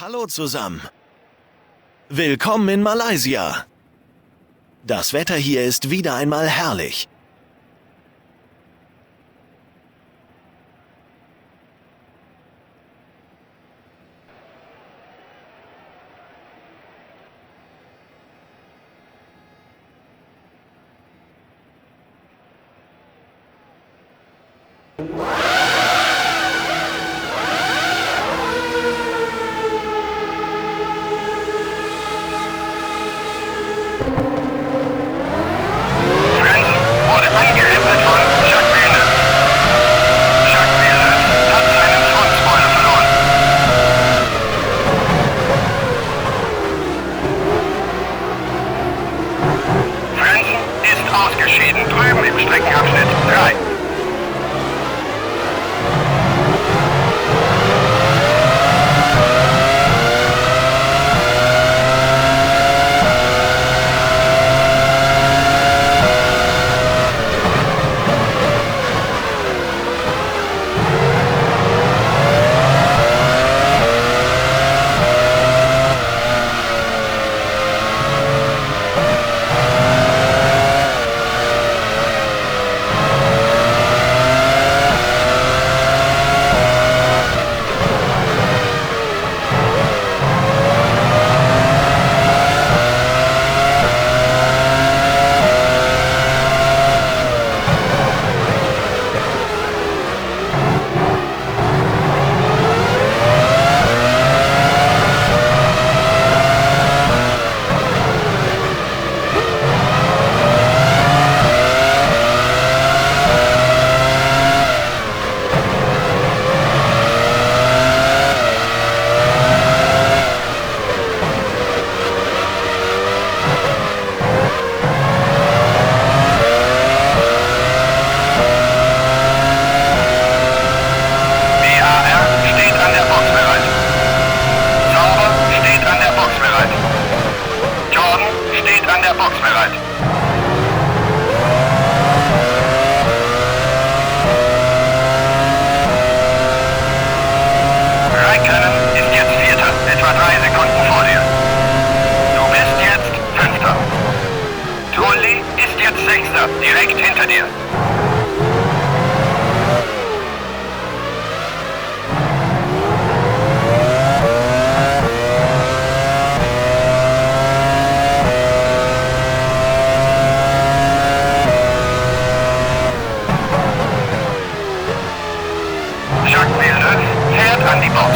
Hallo zusammen. Willkommen in Malaysia. Das Wetter hier ist wieder einmal herrlich. Ausgeschieden drüben im Streckenabschnitt 3. Direkt hinter dir. Jacques Villeneuve fährt an die Box.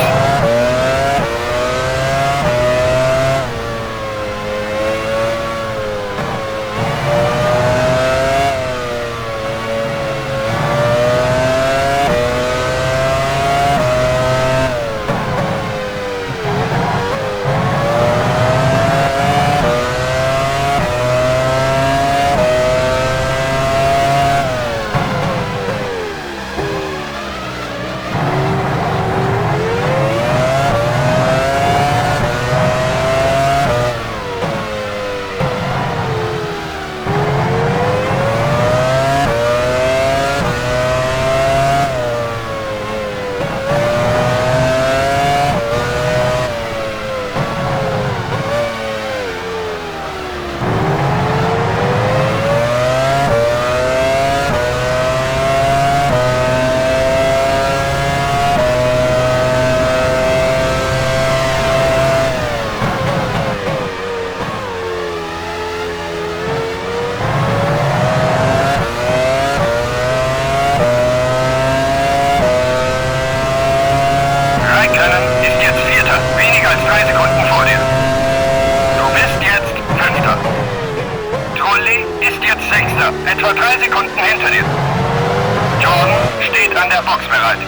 Etwa 3 Sekunden hinter dir. Jordan steht an der Box bereit.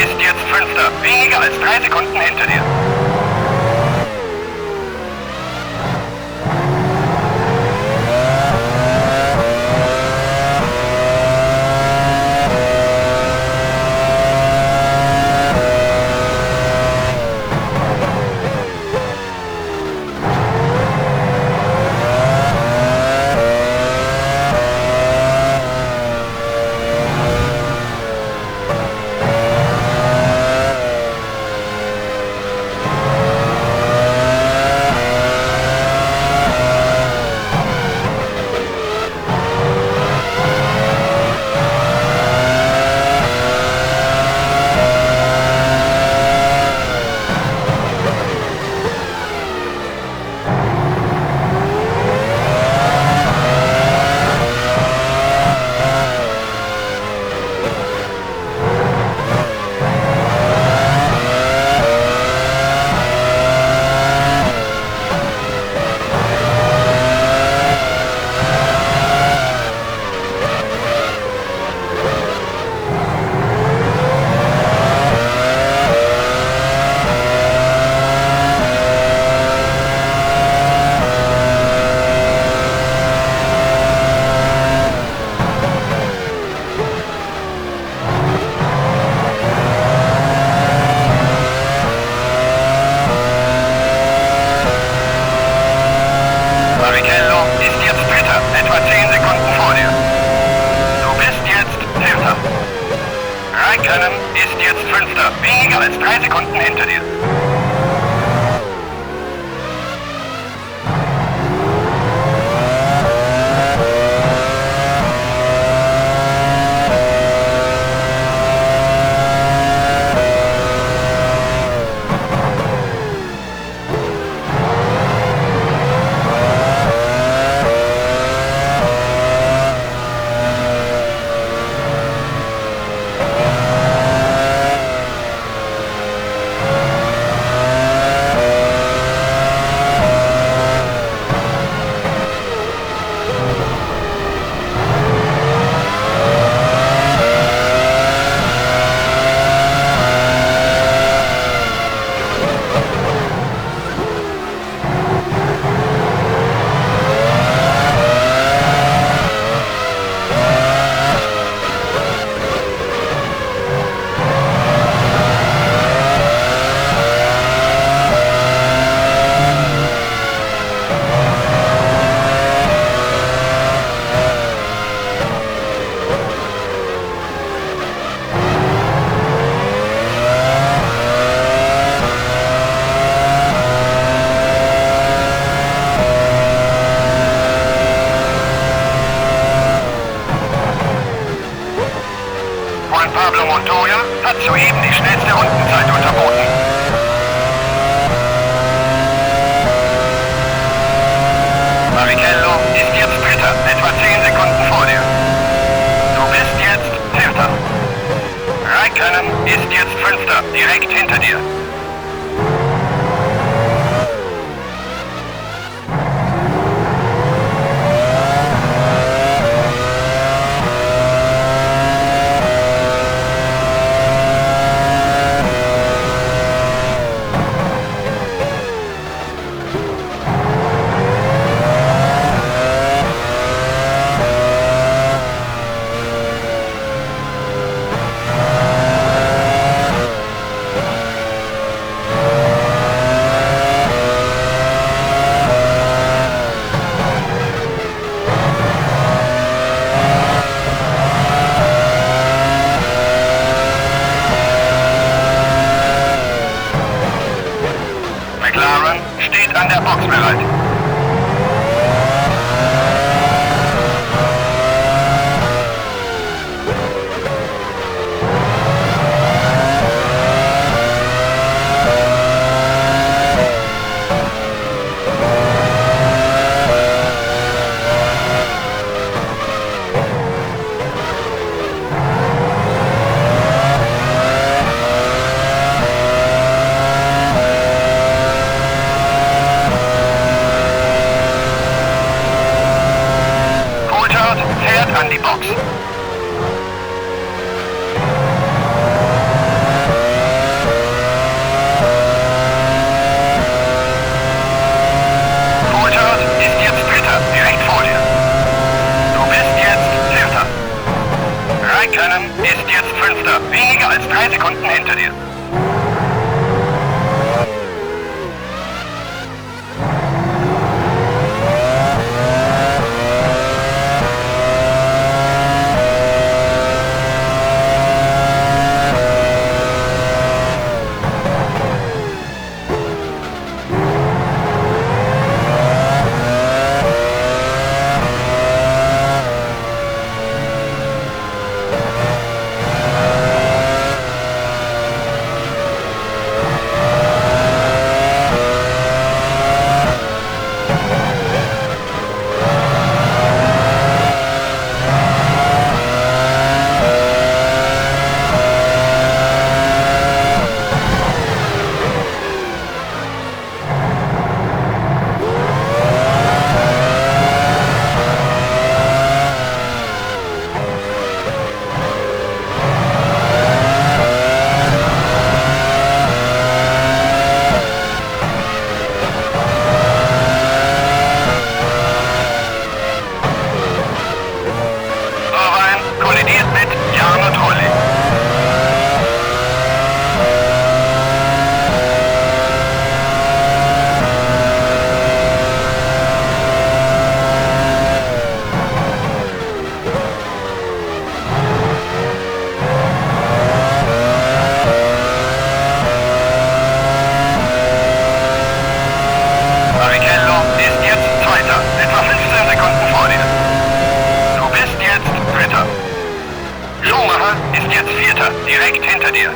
ist jetzt Fünfter. Weniger als 3 Sekunden hinter dir. Ist jetzt Fünfter. Weniger als 3 Sekunden hinter dir. Pablo Montoya hat soeben die schnellste Rundenzeit unterboten. Barrichello ist jetzt Dritter, etwa 10 Sekunden vor dir. Du bist jetzt Vierter. Räikkönen ist jetzt Fünfter, direkt hinter dir. Raikkonen ist jetzt Fünfter. Weniger als 3 Sekunden hinter dir. Direkt hinter dir.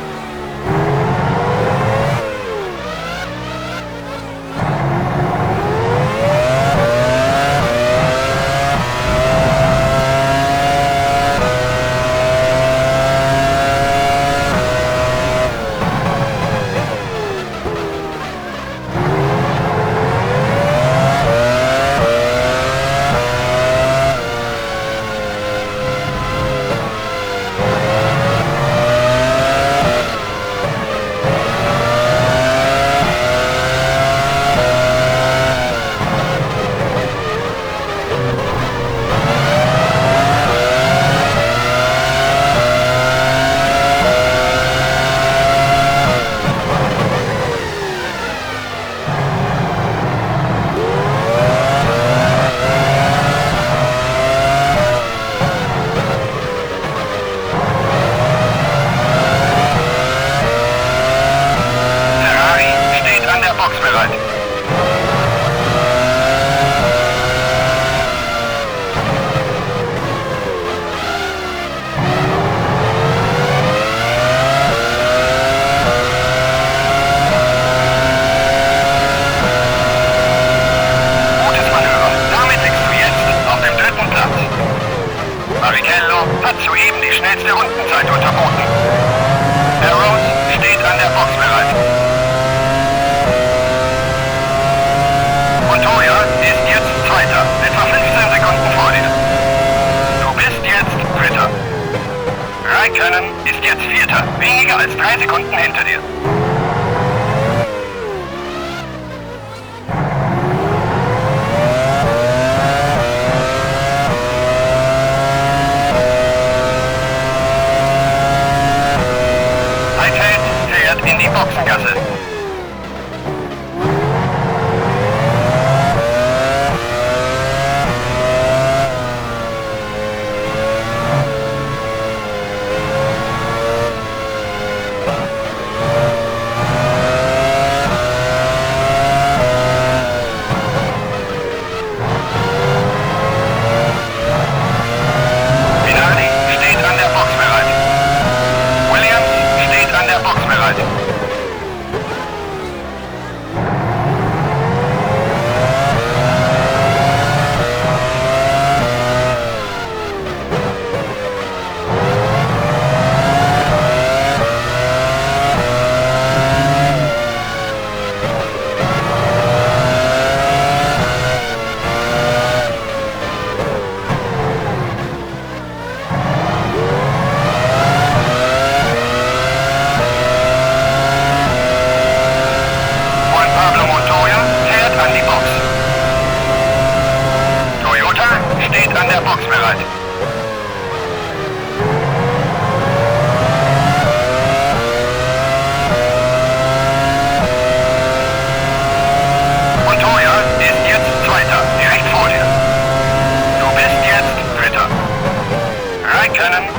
Hat soeben die schnellste Rundenzeit unterboten. Arrows steht an der Box bereit. Montoya ist jetzt Zweiter, etwa 15 Sekunden vor dir. Du bist jetzt Dritter. Raikkonen ist jetzt Vierter, weniger als 3 Sekunden hinter dir. In die Boxengasse. Minardi steht an der Box bereit. Williams steht an der Box bereit.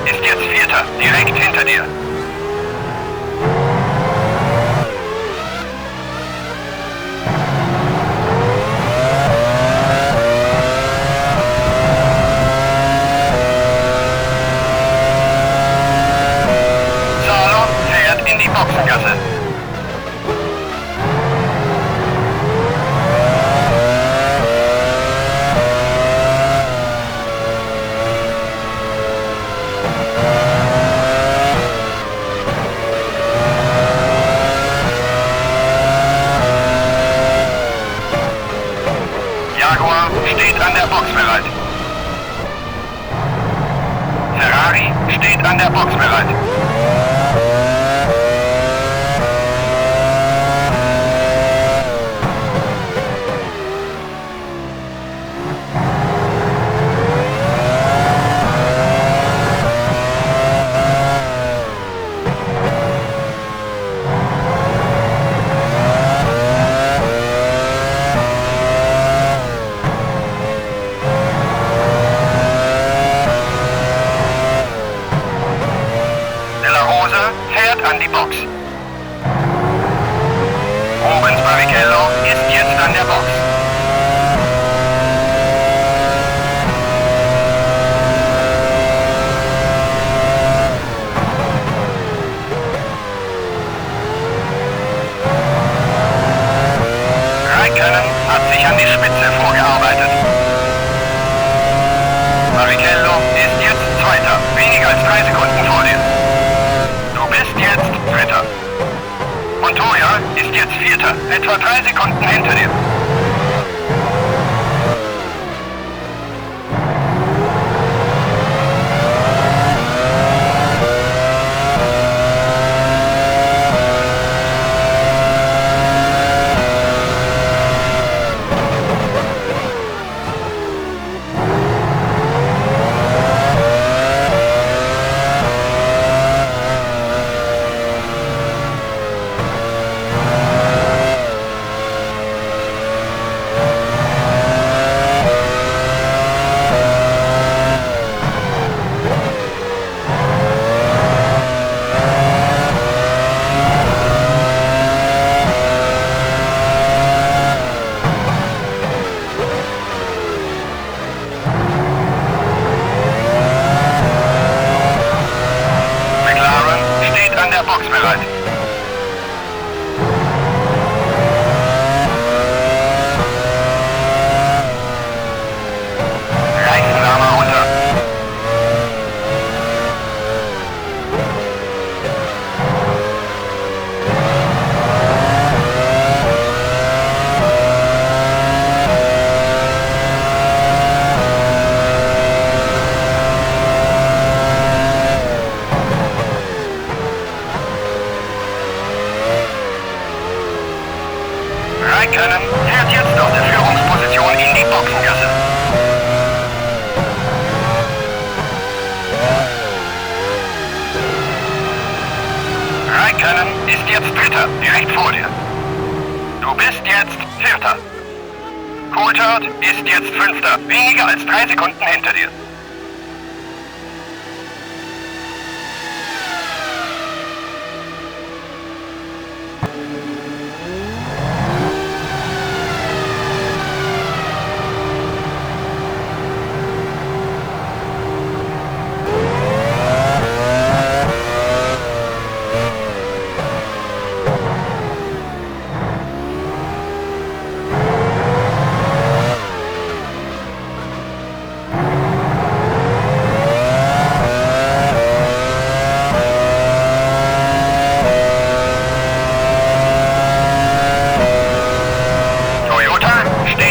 ist jetzt Vierter, direkt hinter dir. Salo fährt in die Boxengasse. Jaguar steht an der Box bereit. Ferrari steht an der Box bereit. Fährt an die Box. Rubens Barrichello ist jetzt an der Box. Raikkonen hat sich an die Spitze vorgearbeitet. Barrichello ist jetzt Zweiter, weniger als 3 Sekunden vor dir. Du bist jetzt Dritter. Montoya ist jetzt Vierter, etwa 3 Sekunden hinter dir. Box bereit. Reifenarmer runter. Raikkonen fährt jetzt aus der Führungsposition in die Boxengasse. Raikkonen ist jetzt Dritter, direkt vor dir. Du bist jetzt Vierter. Coulthard ist jetzt Fünfter, weniger als 3 Sekunden hinter dir.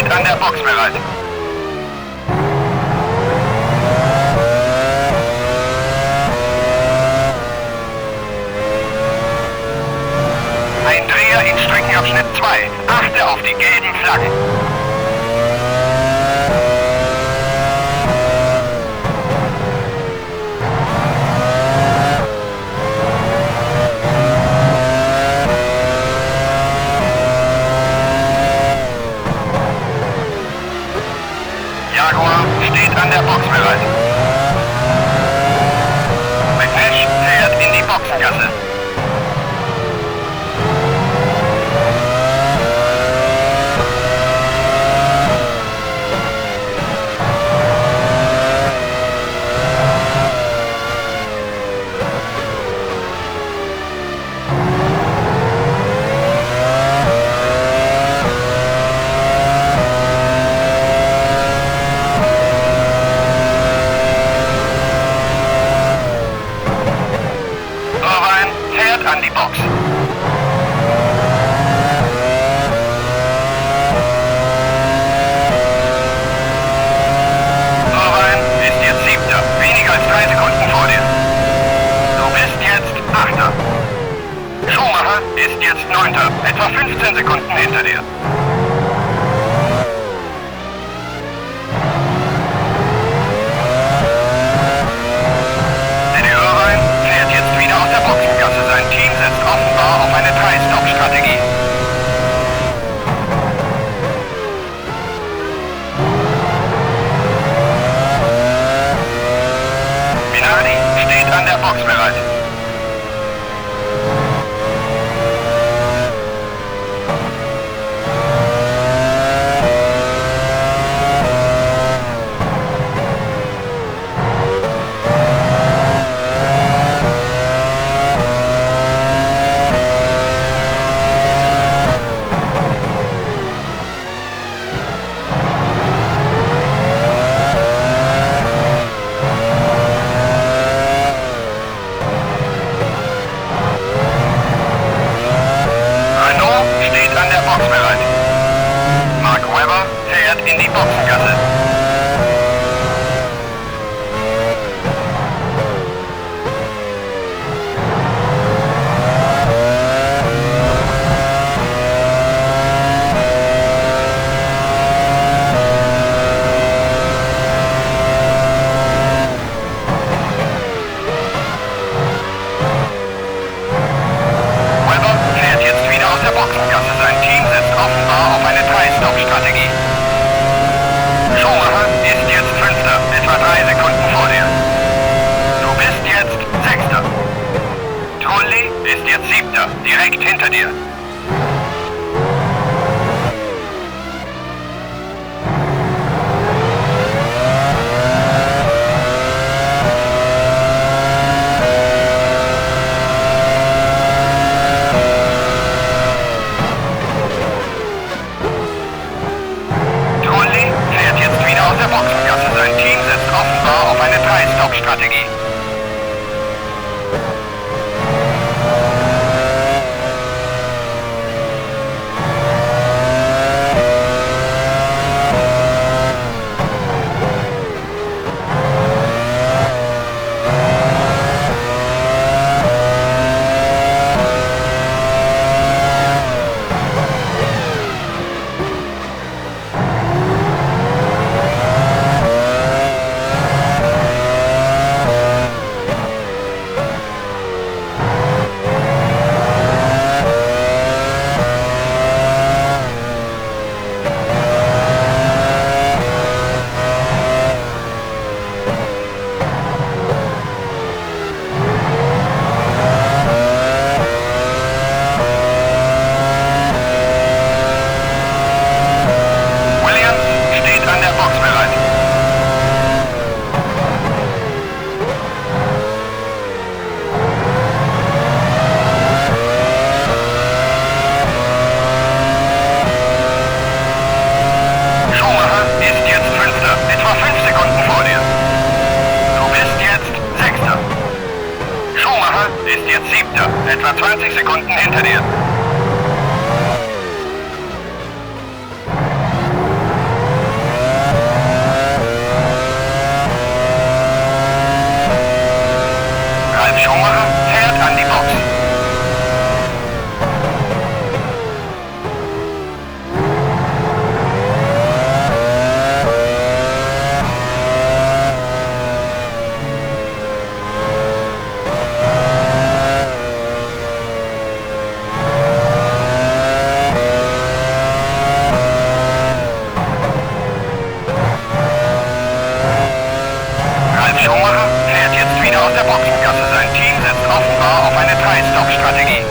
An der Box bereit. Ein Dreher in Streckenabschnitt 2. Achte auf die gelben Flaggen. Jaguar steht an der Box bereit. Box. Irvine ist jetzt 7. Weniger als 3 Sekunden vor dir. Du bist jetzt 8. Schumacher ist jetzt 9. Etwa 15 Sekunden hinter dir. Eddie Irvine fährt jetzt wieder aus der Boxengasse. Sein Team setzt offenbar auf eine 3-Stop-Strategie. Minardi steht an der Box bereit. In die Boxengasse. Weber fährt jetzt wieder aus der Boxengasse. Sein Team setzt offenbar auf eine 3-Stop-Strategie. Schumacher ist jetzt 5. Etwa 3 Sekunden vor dir. Du bist jetzt 6. Trulli ist jetzt 7. Direkt hinter dir. Aus der Boxengasse. Sein Team setzt offenbar auf eine 3-Stop-Strategie. Ist jetzt 7. Etwa 20 Sekunden hinter dir. Ralf Schumacher fährt an die Box. Schumacher fährt jetzt wieder aus der Boxengasse. Sein Team setzt offenbar auf eine 3-Stop-Strategie.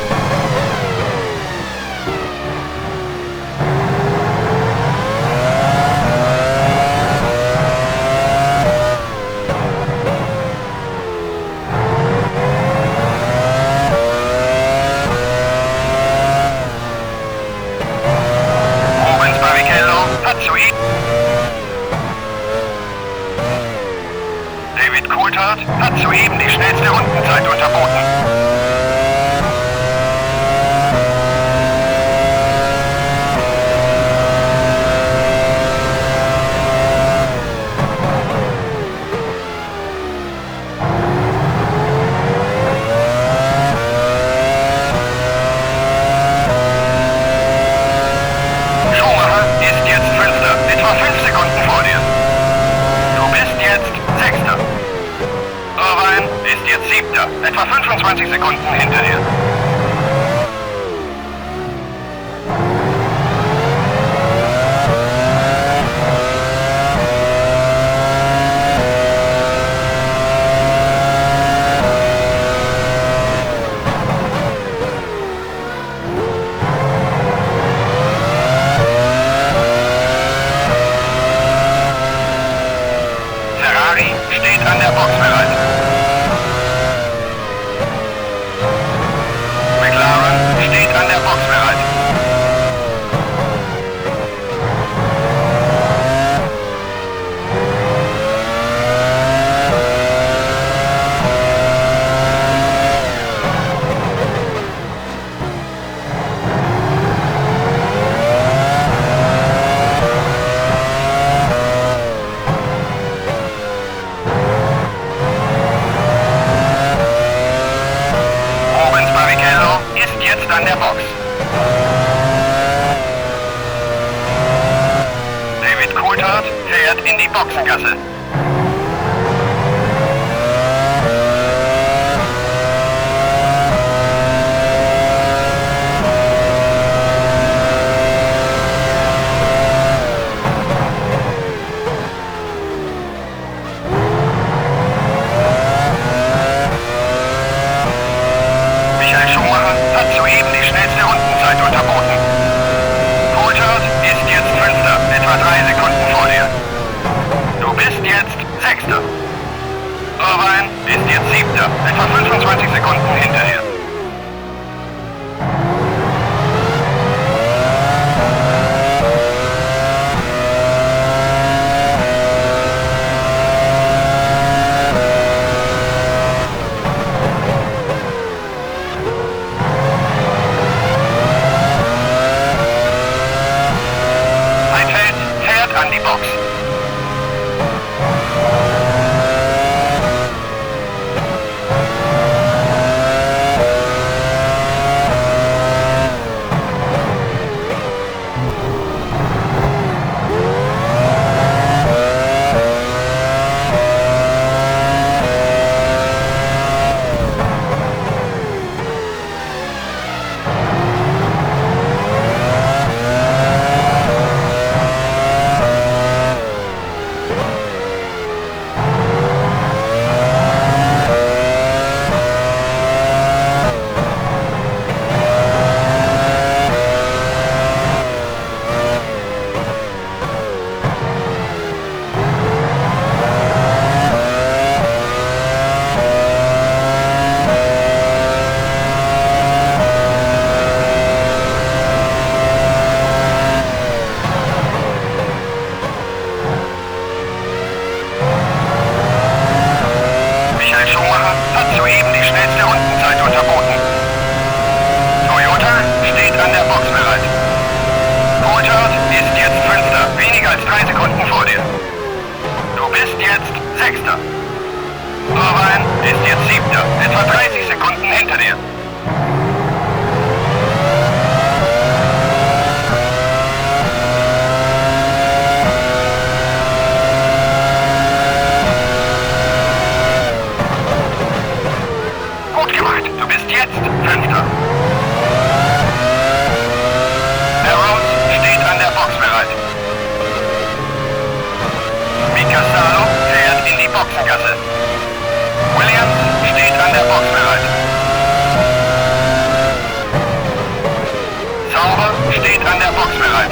Rubens Barrichello hat zu ihm. David Coulthard hat soeben die schnellste Rundenzeit unterboten. 25 Sekunden hinter dir. Ferrari steht an der Box bereit. McLaren steht an der Box bereit. Rubens Barrichello ist jetzt an der Box. David Coulthard fährt in die Boxengasse. Michael Schumacher hat soeben die schnellste Rundenzeit unterboten. Coulthard ist jetzt Fünfter, etwa 3 Sekunden vor dir. Du bist jetzt Sechster. Irvine ist jetzt Siebter, etwa 25 Sekunden hinter dir. Heidfeld fährt an die Box. Michael Schumacher hat soeben die schnellste Rundenzeit unterboten. Toyota steht an der Box bereit. Coulthard ist jetzt Fünfter, weniger als 3 Sekunden vor dir. Du bist jetzt Sechster. Irvine ist jetzt Siebter, etwa 30 Sekunden hinter dir. Gut gemacht, du bist jetzt Fünfter. Arrows steht an der Box bereit. Mika Salo fährt in die Boxengasse. Williams steht an der Box bereit. Sauber steht an der Box bereit.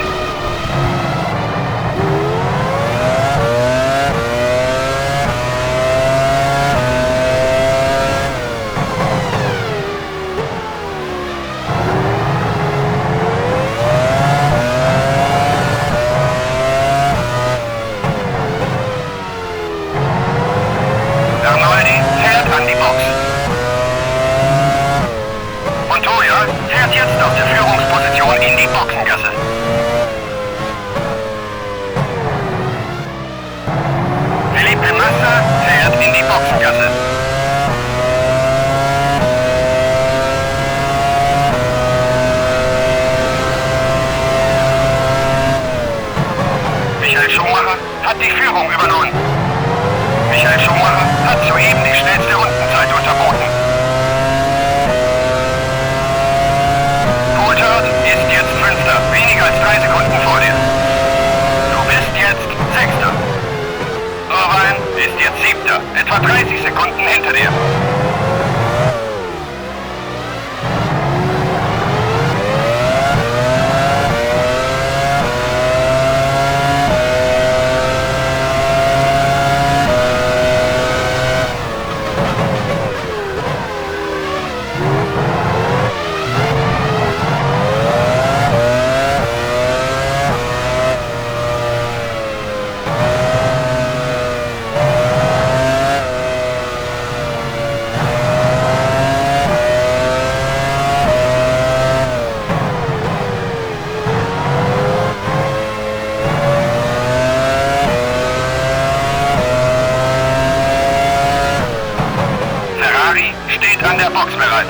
steht an der Box bereit.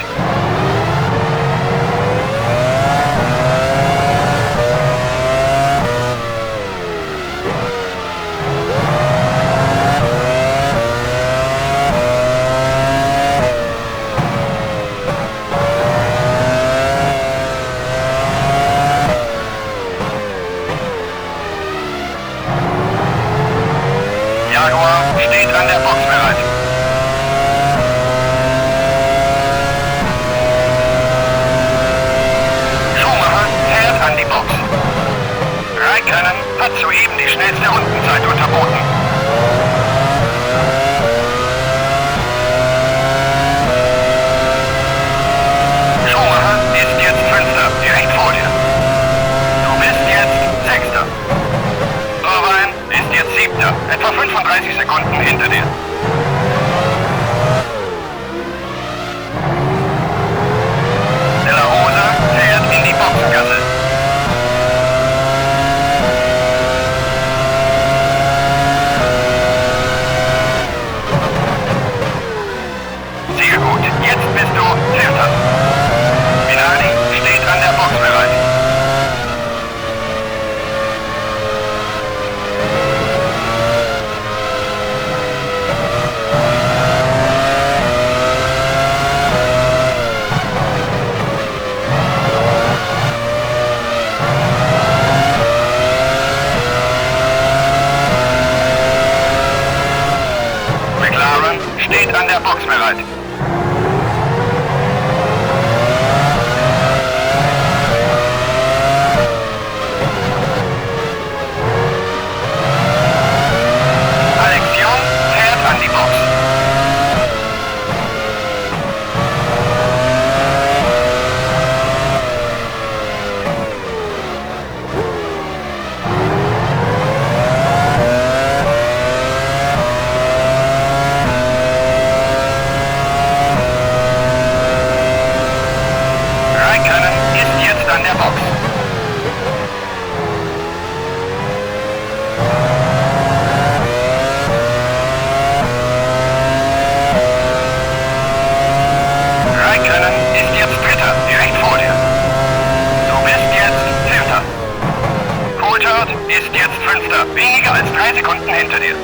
Jaguar steht an der Box bereit. Schumacher fährt an die Box. Raikkonen hat soeben die schnellste Rundenzeit unterboten. Schumacher ist jetzt Fünfter, direkt vor dir. Du bist jetzt Sechster. Irvine ist jetzt Siebter, etwa 35 Sekunden hinter dir. De La Rosa fährt in die Boxengasse. Sehr gut, jetzt bist du Vierter. Minardi steht an der Box bereit. McLaren steht an der Box bereit. Alex Young fährt an die Box. Raikkonen ist jetzt an der Box. Raikkonen ist jetzt Dritter, direkt vor dir. Du bist jetzt Vierter. Coulthard ist jetzt Fünfter, weniger als 3 Sekunden hinter dir.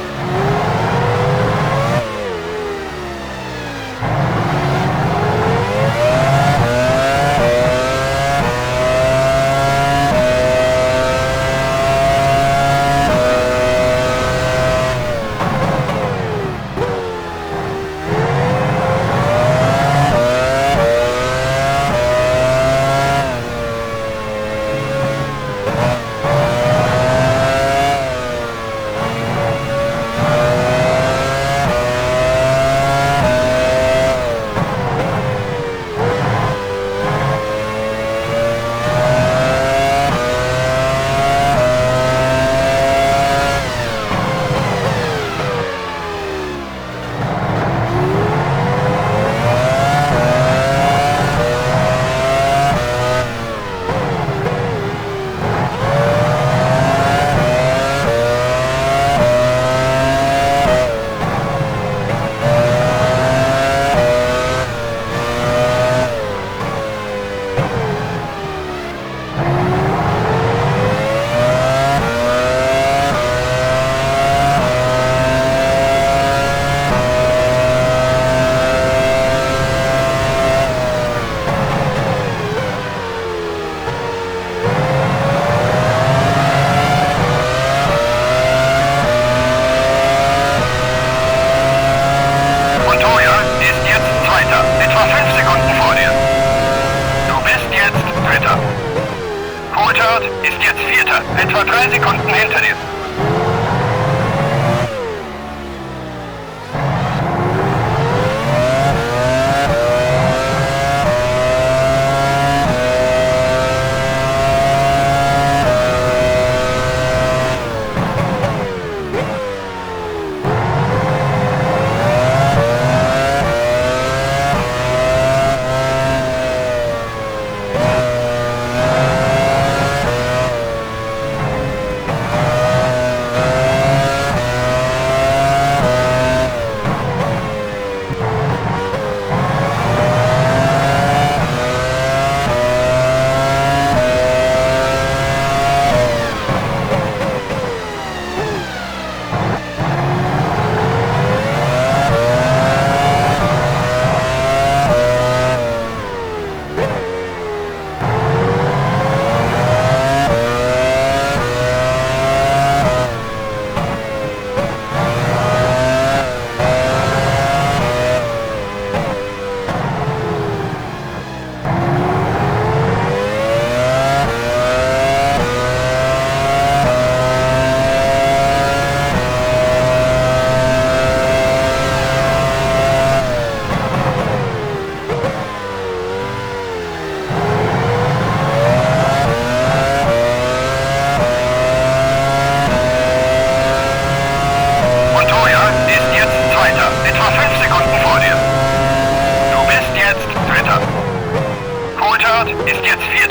Coulthard ist jetzt Vierter, etwa 3 Sekunden hinter dir.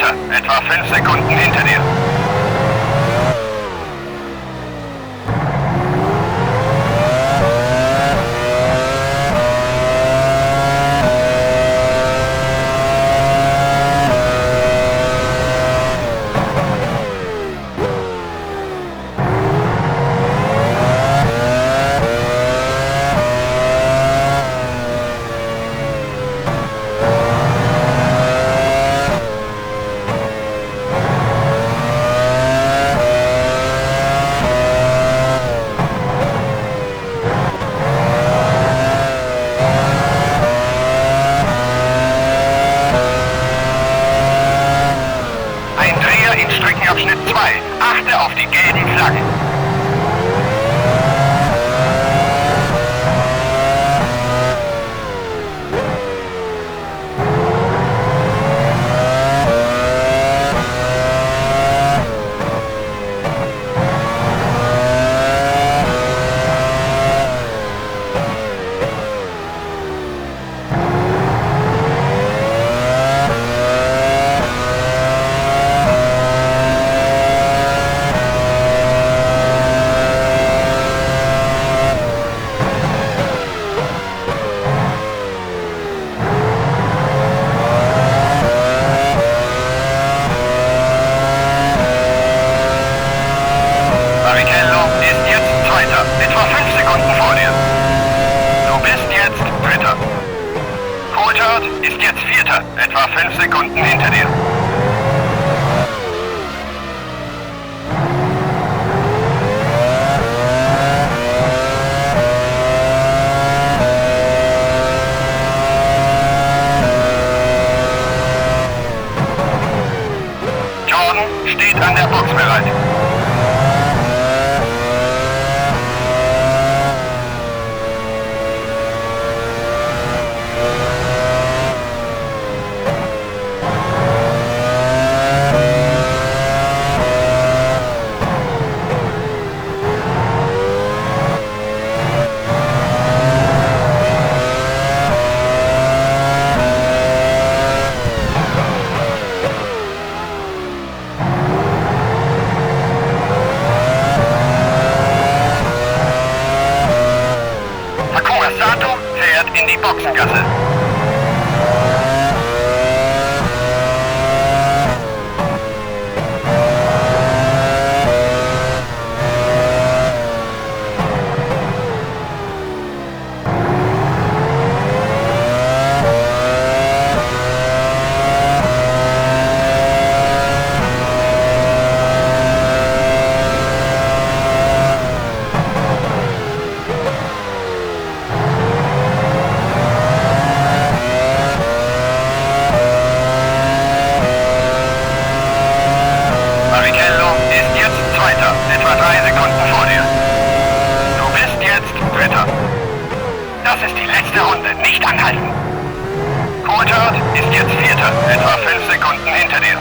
Vierter, etwa 5 Sekunden hinter dir. Streckenabschnitt 2. Achte auf die gelben Flaggen. Ist jetzt Vierter, etwa 5 Sekunden hinter dir. Jordan steht an der Box bereit. Sato fährt in die Boxengasse. Etwa 3 Sekunden vor dir. Du bist jetzt Dritter. Das ist die letzte Runde. Nicht anhalten. Coulthard ist jetzt Vierter. Etwa 5 Sekunden hinter dir.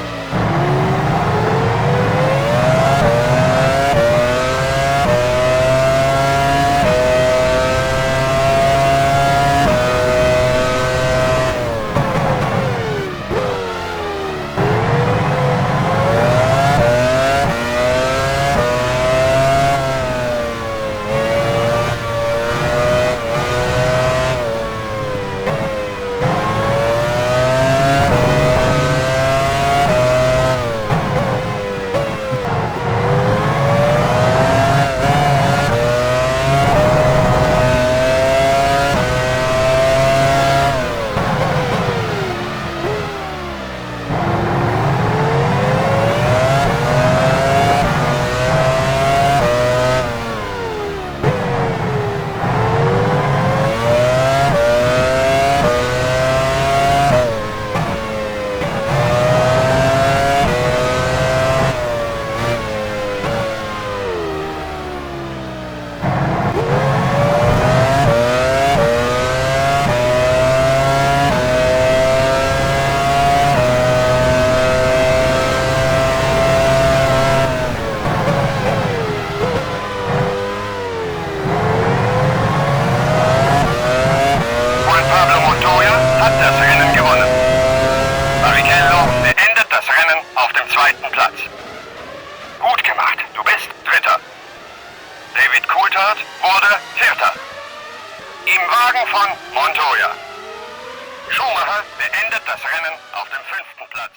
zweiten Platz. Gut gemacht, du bist Dritter. David Coulthard wurde Vierter. Im Wagen von Montoya. Schumacher beendet das Rennen auf dem 5. Platz.